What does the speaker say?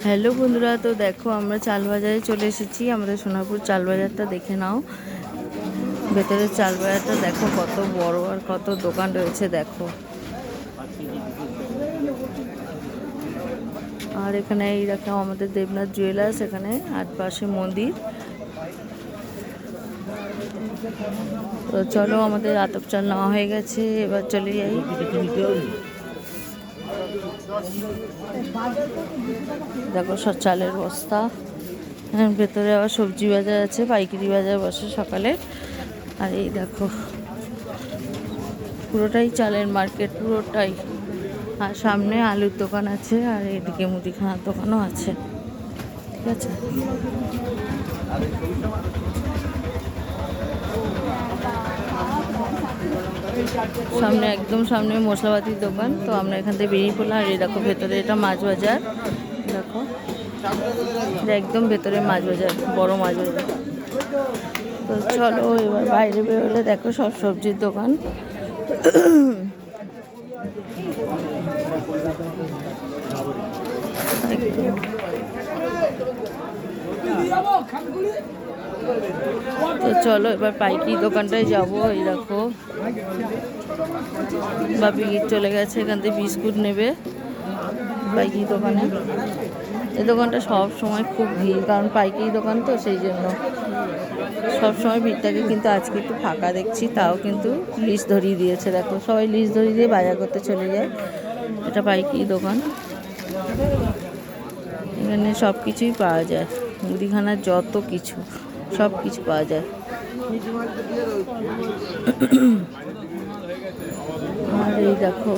Hello বন্ধুরা, তো দেখো আমরা চাল বাজারে চলে এসেছি। আমাদের সোনারপুর চাল বাজারটা দেখে নাও। ভেতরের চাল বাজারটা দেখো কত বড় আর কত দোকান রয়েছে দেখো। আর এখানে এই দেখো আমাদের দেবনাথ জুয়েলার্স, এখানে আর পাশে মন্দির। তো চলো, আমাদের আতপ চাল নেওয়া হয়ে গেছে, এবার চলে যাই। দেখো সব চালের বস্তা। ভেতরে আবার সবজি বাজার আছে, পাইকারি বাজার বসে সকালে। আর এই দেখো পুরোটাই চালের মার্কেট, পুরোটাই। আর সামনে আলুর দোকান আছে, আর এদিকে মুদিখানার দোকানও আছে। ঠিক আছে, সামনে একদম সামনে মশলাপাতির দোকান। তো আমরা এখান থেকে বেরিয়ে পড়লাম। আর এই দেখো ভেতরে এটা মাছ বাজার, দেখো এটা একদম ভেতরে মাছ বাজার, বড় মাছ বাজার। তো চলো এবার বাইরে বেরোলে দেখো সব সবজির দোকান। তো চলো এবার পাইকারি দোকানটায় যাবো। এই দেখো বাপি চলে গেছে, এখান থেকে বিস্কুট নেবে পাইকারি দোকানে। এই দোকানটা সব সময় খুব ভিড়, কারণ পাইকারি দোকান তো সেই জন্য সব সময় ভিড় থাকে। কিন্তু আজকে একটু ফাঁকা দেখছি, তাও কিন্তু লিস্ট ধরিয়ে দিয়েছে। দেখো সবাই লিস্ট ধরিয়ে দিয়ে বাজার করতে চলে যায়। এটা পাইকারি দোকান, এখানে সব কিছুই পাওয়া যায়। মুদিখানার যত কিছু সব কিছু পাওয়া যায়। আর এই দেখো